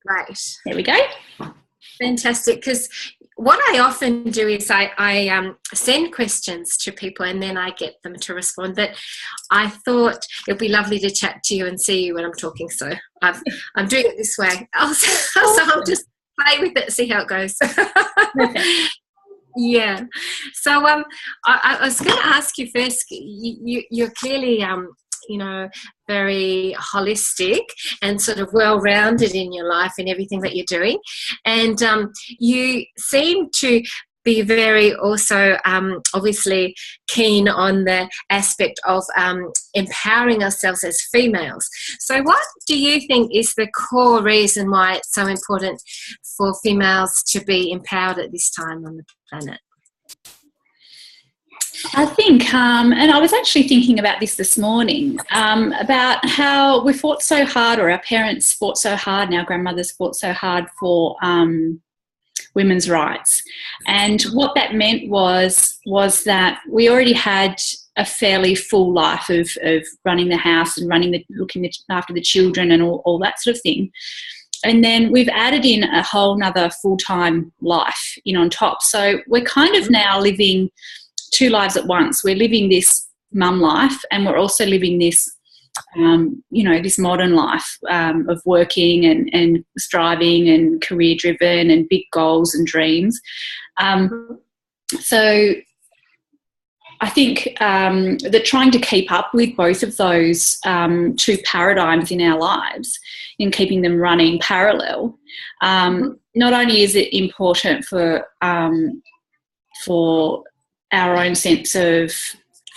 Great. There we go. Fantastic. Because what I often do is I send questions to people and then I get them to respond. But I thought it would be lovely to chat to you and see you when I'm talking. So I'm doing it this way. So I'll just play with it, see how it goes. Yeah. So I was going to ask you first, you're clearly very holistic and sort of well-rounded in your life and everything that you're doing, and you seem to be very also obviously keen on the aspect of empowering ourselves as females. So what do you think is the core reason why it's so important for females to be empowered at this time on the planet? I think, and I was actually thinking about this morning, about how we fought so hard, or our parents fought so hard and our grandmothers fought so hard for women's rights. And what that meant was that we already had a fairly full life of running the house and looking after the children and all that sort of thing. And then we've added in a whole nother full-time life on top. So we're kind of now living two lives at once. We're living this mum life and we're also living this this modern life of working and striving and career driven and big goals and dreams. So I think that trying to keep up with both of those two paradigms in our lives, in keeping them running parallel, not only is it important for our own sense of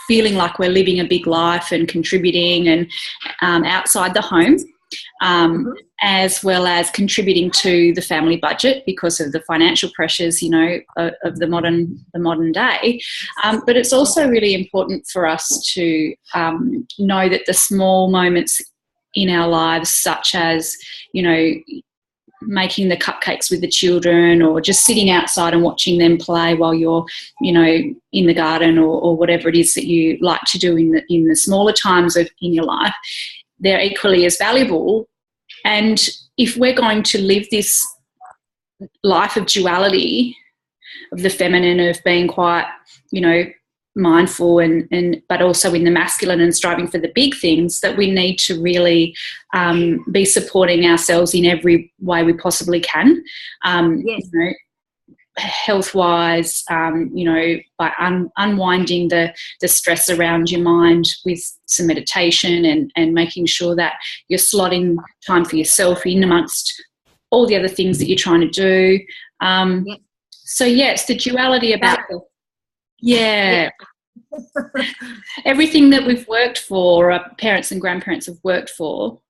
feeling like we're living a big life and contributing and outside the home, as well as contributing to the family budget because of the financial pressures, of the modern day. But it's also really important for us to know that the small moments in our lives, such as, making the cupcakes with the children or just sitting outside and watching them play while you're, in the garden or whatever it is that you like to do in the smaller times in your life, they're equally as valuable. And if we're going to live this life of duality, of the feminine, of being quite, mindful and but also in the masculine and striving for the big things, that we need to really be supporting ourselves in every way we possibly can. Yes. Health-wise, by unwinding the stress around your mind with some meditation and making sure that you're slotting time for yourself in amongst all the other things that you're trying to do. Yes. So, it's the duality about everything that we've worked for, our parents and grandparents have worked for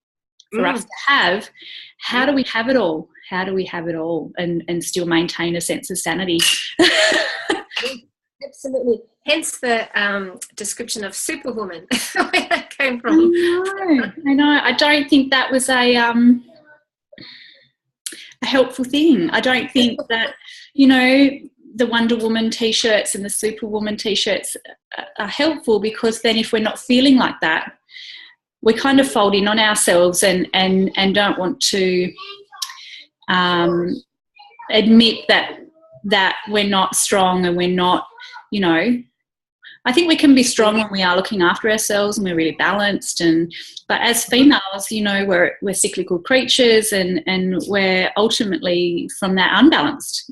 us to have. How do we have it all? How do we have it all and still maintain a sense of sanity? Absolutely. Hence the description of superwoman, where that came from. I know. I don't think that was a helpful thing. I don't think that, the Wonder Woman T-shirts and the Superwoman T-shirts are helpful, because then if we're not feeling like that, we kind of fold in on ourselves and don't want to admit that we're not strong and we're not, I think we can be strong when we are looking after ourselves and we're really balanced. But as females, we're cyclical creatures and we're ultimately from that unbalanced,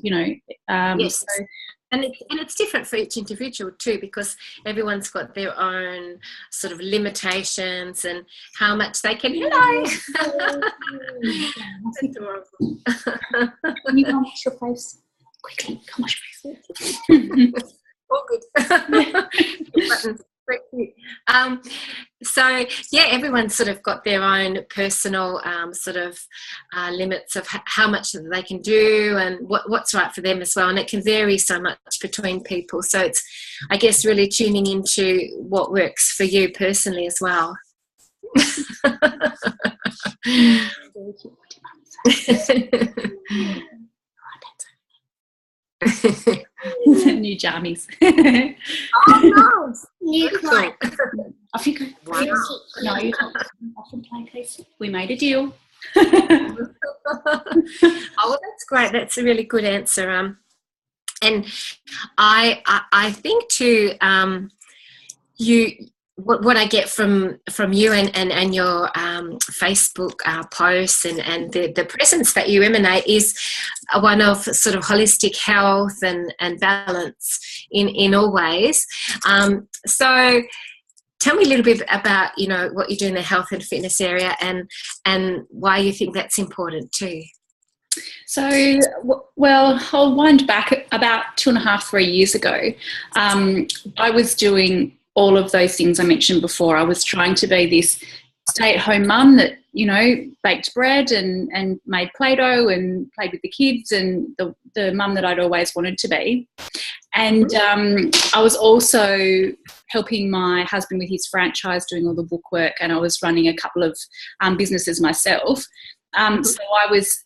Yes. So, and it's different for each individual too, because everyone's got their own sort of limitations and how much they can. Hello. That's adorable. Can you come wash your face? Quickly, come wash your face. All good. So everyone's sort of got their own personal limits of how much they can do and what's right for them as well, and it can vary so much between people. So it's, I guess, really tuning into what works for you personally as well. New jammies. Oh no! New client. Off you go. Wow. No, you don't. Off and play, please. We made a deal. great. That's a really good answer. And I think too, you what I get from you and your Facebook posts and the presence that you emanate is one of sort of holistic health and balance in all ways. So tell me a little bit about, you know, what you do in the health and fitness area and why you think that's important too. So, well, I'll wind back about 2.5, 3 years ago. I was doing all of those things I mentioned before. I was trying to be this stay-at-home mum that, you know, baked bread and made Play-Doh and played with the kids, and the mum that I'd always wanted to be. And I was also helping my husband with his franchise, doing all the book work, and I was running a couple of businesses myself. So I was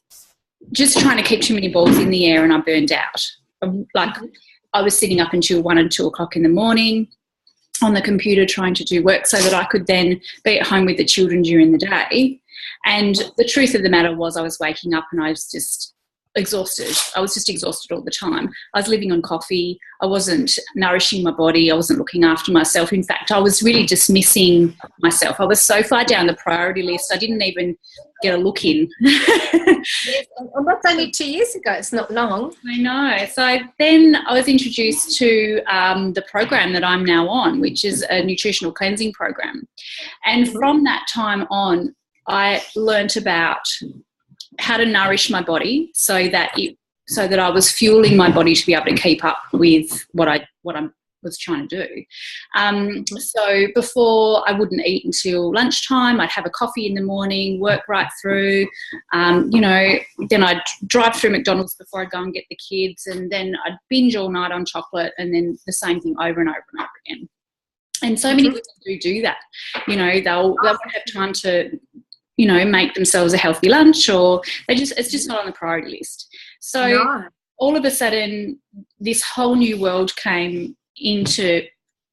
just trying to keep too many balls in the air, and I burned out. Like, I was sitting up until 1 and 2 o'clock in the morning on the computer trying to do work so that I could then be at home with the children during the day. And the truth of the matter was I was waking up and I was just exhausted. I was just exhausted all the time. I was living on coffee. I wasn't nourishing my body. I wasn't looking after myself. In fact, I was really dismissing myself. I was so far down the priority list, I didn't even get a look in. Yes, and that's only 2 years ago. It's not long. I know. So then I was introduced to the program that I'm now on, which is a nutritional cleansing program. And from that time on, I learnt about how to nourish my body so that I was fueling my body to be able to keep up with what I was trying to do. So before, I wouldn't eat until lunchtime. I'd have a coffee in the morning, work right through, you know, then I'd drive through McDonald's before I'd go and get the kids, and then I'd binge all night on chocolate, and then the same thing over and over and over again. And so many people do that. You know, they'll won't have time to, you know, make themselves a healthy lunch, or it's just not on the priority list. So all of a sudden, this whole new world came into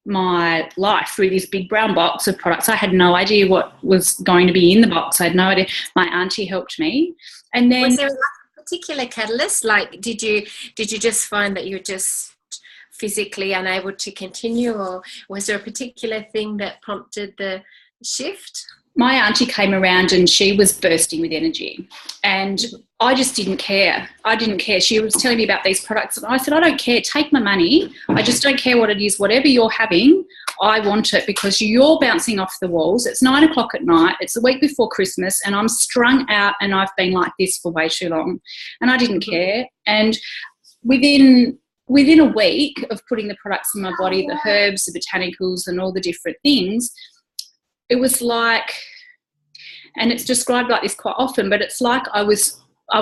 my life through this big brown box of products. I had no idea what was going to be in the box. I had no idea. My auntie helped me. And then, was there a particular catalyst? Like, did you just find that you were just physically unable to continue, or was there a particular thing that prompted the shift? My auntie came around and she was bursting with energy, and I just didn't care. I didn't care. She was telling me about these products, and I said, I don't care. Take my money. I just don't care what it is. Whatever you're having, I want it, because you're bouncing off the walls. It's 9 o'clock at night. It's the week before Christmas, and I'm strung out, and I've been like this for way too long, and I didn't care. And within a week of putting the products in my body, the herbs, the botanicals, and all the different things, it was like, and it's described like this quite often, but it's like I was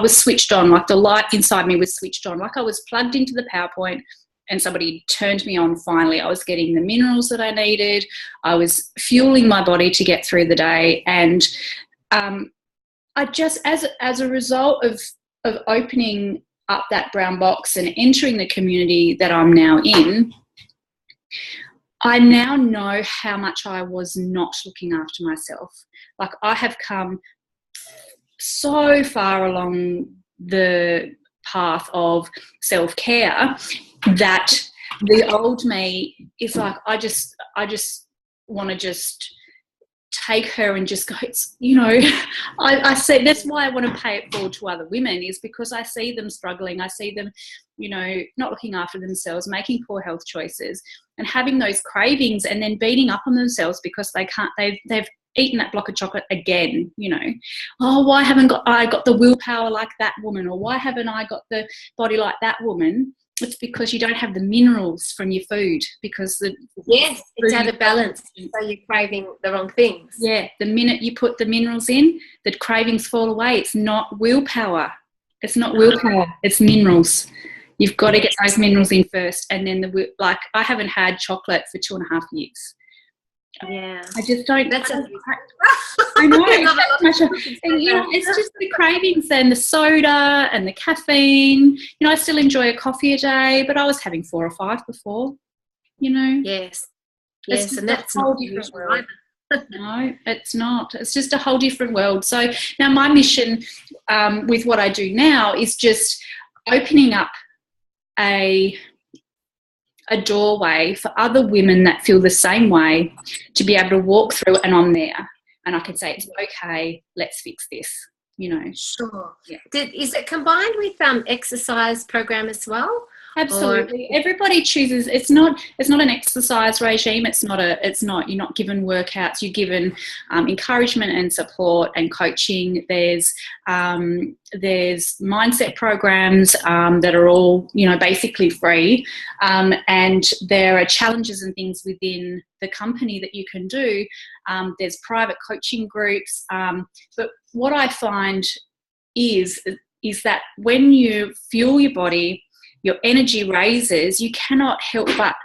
switched on, like the light inside me was switched on, like I was plugged into the power point and somebody turned me on finally. I was getting the minerals that I needed. I was fueling my body to get through the day. And I just, as a result of opening up that brown box and entering the community that I'm now in, I now know how much I was not looking after myself. Like, I have come so far along the path of self-care that the old me is like, I just want to just take her and just go, it's, you know, I say that's why I want to pay it forward to other women, is because I see them struggling. I see them, you know, not looking after themselves, making poor health choices, and having those cravings, and then beating up on themselves because they've eaten that block of chocolate again, you know. Oh, why haven't I got the willpower like that woman? Or why haven't I got the body like that woman? It's because you don't have the minerals from your food, because it's out of balance, so you're craving the wrong things. Yeah, the minute you put the minerals in, the cravings fall away. It's not willpower. It's not willpower. It's minerals. You've got to get those minerals in first, and then I haven't had chocolate for 2.5 years. Yeah, I just don't. That's I know. And, you know, it's just the cravings and the soda and the caffeine. You know, I still enjoy a coffee a day, but I was having 4 or 5 before. You know. Yes, and that's a whole different world. No, it's not. It's just a whole different world. So now my mission with what I do now is just opening up a doorway for other women that feel the same way to be able to walk through, and I'm there. And I can say, it's okay, let's fix this, you know. Sure. Yeah. Is it combined with exercise program as well? Absolutely. Everybody chooses. It's not an exercise regime. It's not. You're not given workouts. You're given encouragement and support and coaching. There's mindset programs that are all, you know, basically free, and there are challenges and things within the company that you can do. There's private coaching groups, but what I find is that when you fuel your body, your energy raises, you cannot help but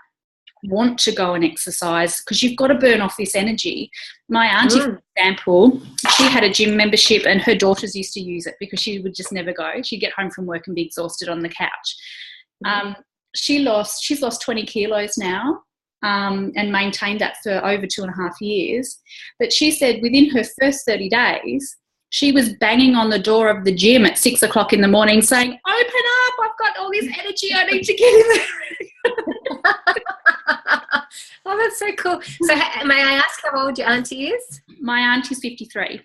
want to go and exercise because you've got to burn off this energy. My auntie, for example, she had a gym membership and her daughters used to use it because she would just never go. She'd get home from work and be exhausted on the couch. She's lost 20 kilos now and maintained that for over 2.5 years. But she said within her first 30 days, she was banging on the door of the gym at 6 o'clock in the morning saying, open up, I've got all this energy, I need to get in there. Oh, that's so cool. So may I ask how old your auntie is? My auntie's 53.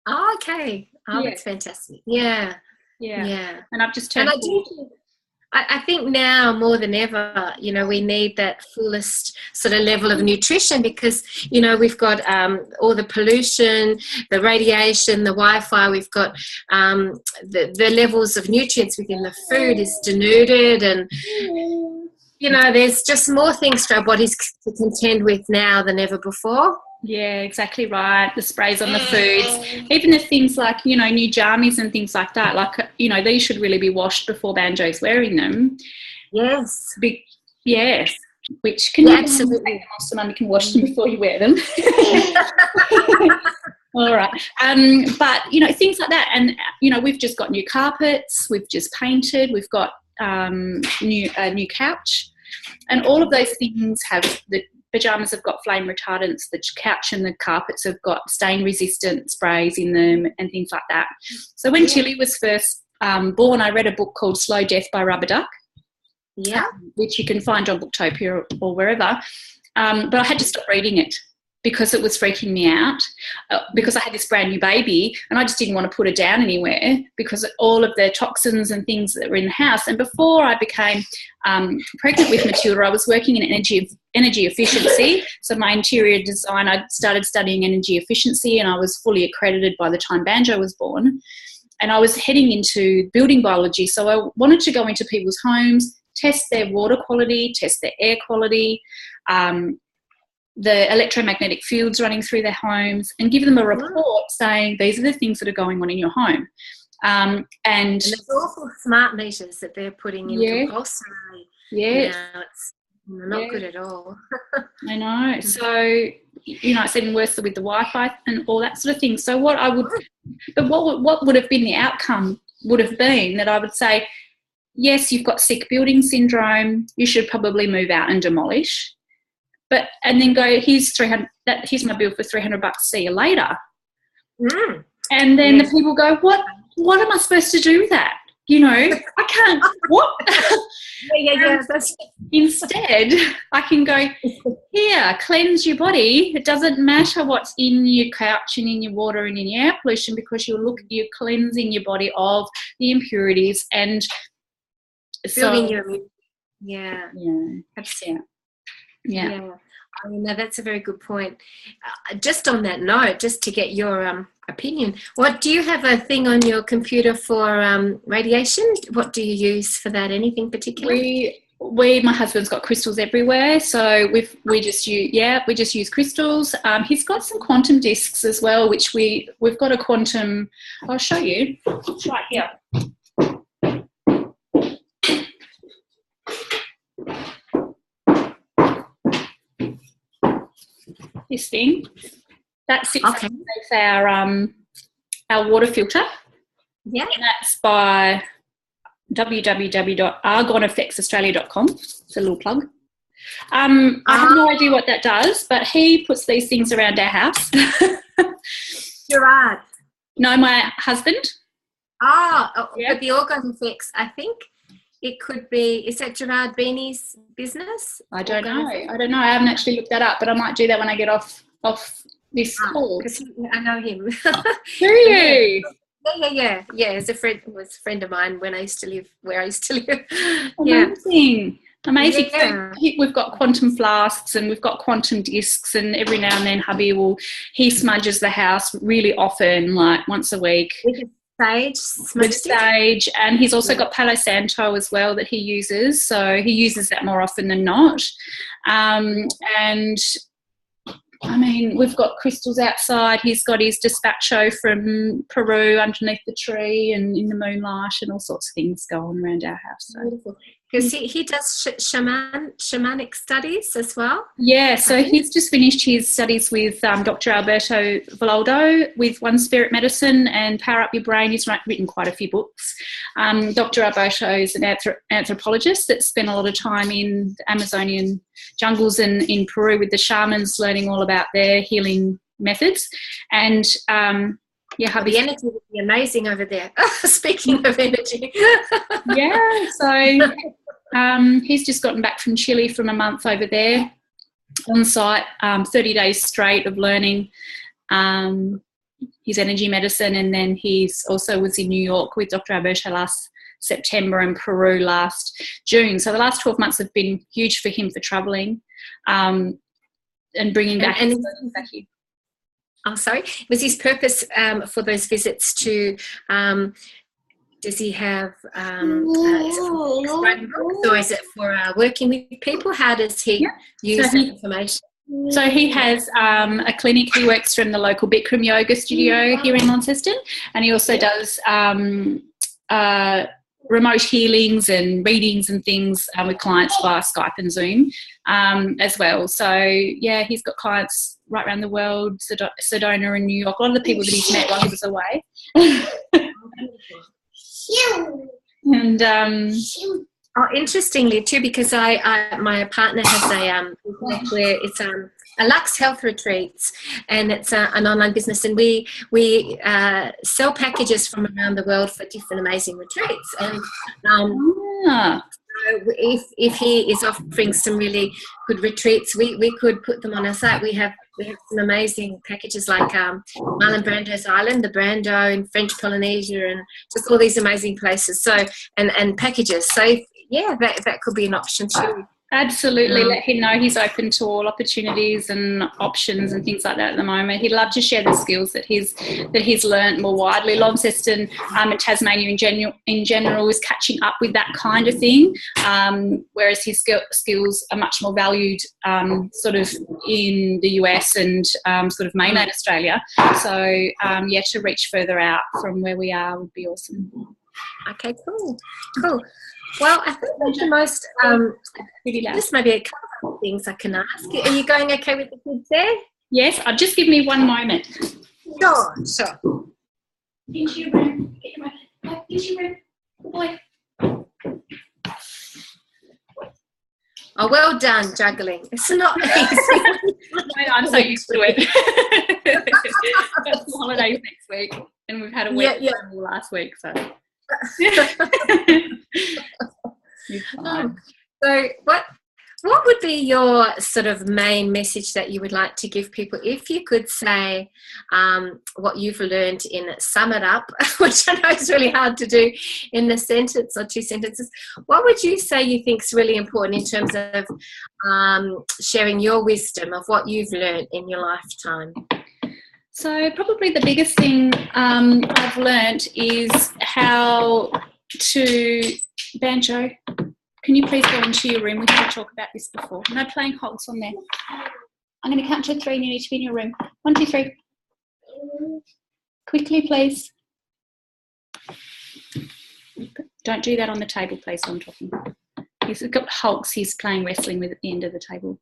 Oh, okay. Oh, yeah. That's fantastic. Yeah. And I've just turned 40. I think now more than ever, you know, we need that fullest sort of level of nutrition because, you know, we've got all the pollution, the radiation, the Wi-Fi, we've got the levels of nutrients within the food is denuded and, you know, there's just more things for our bodies to contend with now than ever before. Yeah, exactly right. The sprays on the foods, even the things like, you know, new jammies and things like that. Like, you know, these should really be washed before Banjo's wearing them. Yes. Yes. Which can you absolutely. Someone you can wash them before you wear them. All right. But, you know, things like that. And, you know, we've just got new carpets. We've just painted. We've got new couch. And all of those things have the pajamas have got flame retardants, the couch and the carpets have got stain resistant sprays in them and things like that. So when Tilly was first born, I read a book called Slow Death by Rubber Duck, which you can find on Booktopia or wherever. But I had to stop reading it because it was freaking me out because I had this brand new baby and I just didn't want to put her down anywhere because of all of the toxins and things that were in the house. And before I became pregnant with Matilda, I was working in energy efficiency. So my interior design, I started studying energy efficiency and I was fully accredited by the time Banjo was born. And I was heading into building biology. So I wanted to go into people's homes, test their water quality, test their air quality, the electromagnetic fields running through their homes and give them a report saying these are the things that are going on in your home. And there's awful smart meters that they're putting in compulsory. Yeah. Now it's not good at all. I know. So, you know, it's even worse with the Wi-Fi and all that sort of thing. So what would have been the outcome would have been that I would say, yes, you've got sick building syndrome. You should probably move out and demolish. And then go, here's my bill for $300. See you later. And then the people go, what am I supposed to do with that? You know, I can't. What? Instead, I can go here, cleanse your body. It doesn't matter what's in your couch and in your water and in your air pollution because you're cleansing your body of the impurities and building your immunity. Yeah. I mean, that's a very good point. Just on that note, just to get your opinion, do you have a thing on your computer for radiation? What do you use for that? Anything particular? My husband's got crystals everywhere, so we just use crystals. He's got some quantum discs as well, which we've got a quantum. I'll show you. It's right here. This thing that sits underneath our water filter. Yeah, and that's by www.argoneffectsaustralia.com. It's a little plug. I have no idea what that does, but he puts these things around our house. Gerard. No, my husband. But the organ effects, I think it could be, is that Gerard Beanie's business? I don't know. I haven't actually looked that up, but I might do that when I get off this call. Because I know him. Do you? Yeah. It's was a friend of mine when I used to live where I used to live. Amazing. Yeah. So we've got quantum flasks and we've got quantum discs, and every now and then hubby he smudges the house really often, like once a week. With sage, and he's also got Palo Santo as well that he uses, so he uses that more often than not. And I mean, we've got crystals outside. He's got his despacho from Peru underneath the tree and in the moonlight, and all sorts of things going around our house. So. Beautiful. Because he does shamanic studies as well. Yeah, so he's just finished his studies with Dr. Alberto Villoldo with One Spirit Medicine and Power Up Your Brain. He's written quite a few books. Dr. Alberto is an anthropologist that spent a lot of time in the Amazonian jungles and in Peru with the shamans, learning all about their healing methods. And the energy would be amazing over there. Speaking of energy. So he's just gotten back from Chile from a month over there on site, 30 days straight of learning his energy medicine, and then he's also was in New York with Dr. Alberto last September and Peru last June. So the last 12 months have been huge for him for travelling and bringing back his back here. Oh, sorry. Was his purpose for those visits to, does he have, is it for writing books, or is it for working with people? How does he use that information? So he has a clinic. He works from the local Bikram yoga studio here in Launceston, and he also does remote healings and readings and things with clients via Skype and Zoom as well. So, he's got clients right around the world, Sedona and New York, a lot of the people that he's met while he was away. And interestingly too, because my partner has a where it's a Lux Health Retreats, and it's an online business, and we sell packages from around the world for different amazing retreats. And if he is offering some really good retreats, we could put them on our site. We have some amazing packages like Marlon Brando's Island, the Brando in French Polynesia, and just all these amazing places. So and packages. So that could be an option too. Absolutely. Let him know he's open to all opportunities and options and things like that at the moment. He'd love to share the skills that he's learnt more widely. Launceston and Tasmania in general is catching up with that kind of thing, whereas his skills are much more valued sort of in the US and sort of mainland Australia. So, to reach further out from where we are would be awesome. Okay, cool. Well, I think that's the most, just maybe a couple of things I can ask. Are you going okay with the kids there? Yes, just give me one moment. Sure. Into your room. Get your mother. Into your room. Good boy. Oh, well done, juggling. It's not easy. I'm so used to it. Got some holidays next week, and we've had a week last week, so... So what would be your sort of main message that you would like to give people, if you could say what you've learned sum it up, which I know is really hard to do in a sentence or two sentences? What would you say you think is really important in terms of sharing your wisdom of what you've learned in your lifetime? So probably the biggest thing I've learnt is how to... Banjo, can you please go into your room? We've had to talk about this before. No playing hogs on there. I'm going to count to 3 and you need to be in your room. 1, 2, 3. Quickly, please. Don't do that on the table, please, while I'm talking. He's got hogs he's playing wrestling with at the end of the table.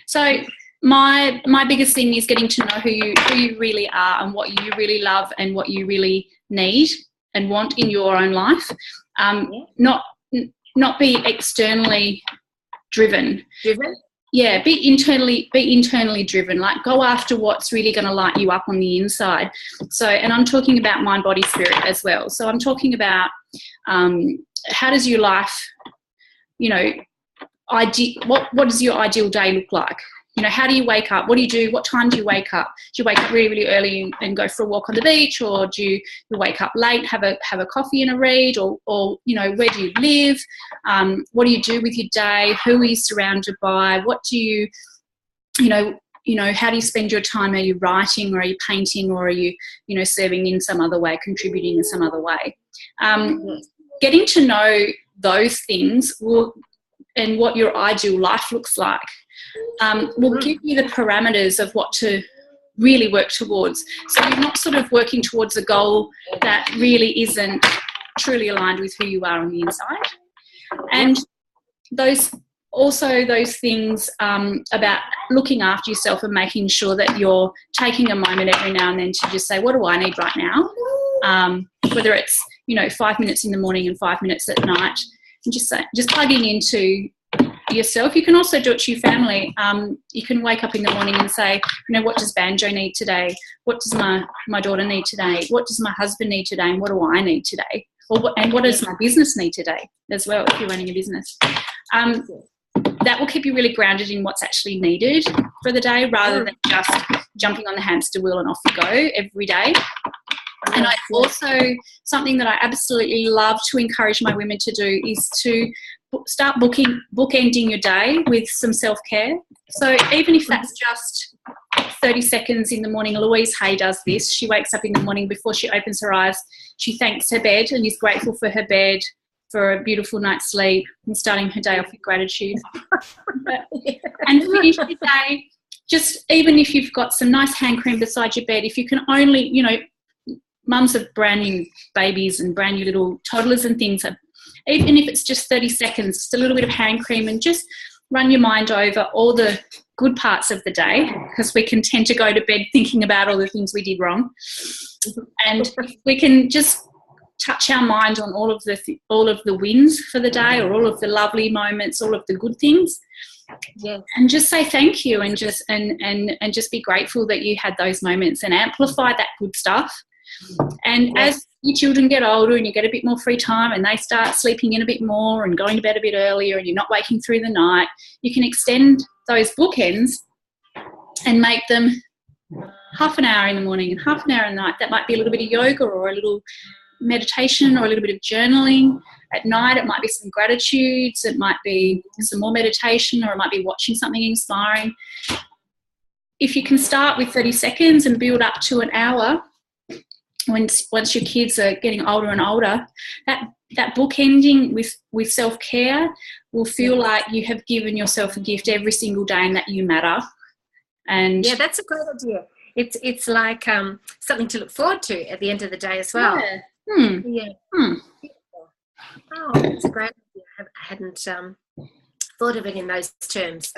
So... My biggest thing is getting to know who you really are and what you really love and what you really need and want in your own life. Not be externally driven. Driven? Yeah, be internally driven. Like, go after what's really going to light you up on the inside. So, and I'm talking about mind, body, spirit as well. So I'm talking about how does your life, you know, what does your ideal day look like? You know, how do you wake up? What do you do? What time do you wake up? Do you wake up really, really early and go for a walk on the beach, or do you wake up late, have a coffee and a read, or you know, where do you live? What do you do with your day? Who are you surrounded by? What do you know, how do you spend your time? Are you writing, or are you painting, or are you, you know, serving in some other way, contributing in some other way? Getting to know those things and what your ideal life looks like will give you the parameters of what to really work towards. So you're not sort of working towards a goal that really isn't truly aligned with who you are on the inside. And those things about looking after yourself and making sure that you're taking a moment every now and then to just say, what do I need right now? Whether it's, you know, 5 minutes in the morning and 5 minutes at night, and just plugging into yourself. You can also do it to your family. You can wake up in the morning and say, you know, what does Banjo need today? What does my daughter need today? What does my husband need today? And what do I need today? And what does my business need today as well, if you're running a business? That will keep you really grounded in what's actually needed for the day, rather than just jumping on the hamster wheel and off you go every day. And I also, something that I absolutely love to encourage my women to do is to start bookending your day with some self-care. So even if that's just 30 seconds in the morning, Louise Hay does this. She wakes up in the morning, before she opens her eyes, she thanks her bed and is grateful for her bed, for a beautiful night's sleep, and starting her day off with gratitude. And finish the day, just even if you've got some nice hand cream beside your bed, if you can only, you know, mums of brand new babies and brand new little toddlers and things, even if it's just 30 seconds, just a little bit of hand cream, and just run your mind over all the good parts of the day, because we can tend to go to bed thinking about all the things we did wrong. And if we can just touch our mind on all of the wins for the day, or all of the lovely moments, all of the good things, and just say thank you, and just be grateful that you had those moments, and amplify that good stuff. And as your children get older and you get a bit more free time and they start sleeping in a bit more and going to bed a bit earlier, and you're not waking through the night, you can extend those bookends and make them half an hour in the morning and half an hour in the night. That might be a little bit of yoga, or a little meditation, or a little bit of journaling. At night it might be some gratitudes, it might be some more meditation, or it might be watching something inspiring. If you can start with 30 seconds and build up to an hour, once your kids are getting older and older, that bookending with self-care will feel like you have given yourself a gift every single day, and that you matter. And yeah, that's a great idea. It's like something to look forward to at the end of the day as well. Yeah. Oh, that's a great idea. I hadn't thought of it in those terms.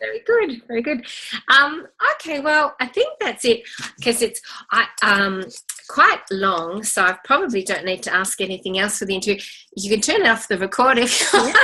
Very good, very good. Okay, well, I think that's it, because it's quite long, so I probably don't need to ask anything else for the interview. You can turn off the record if you want.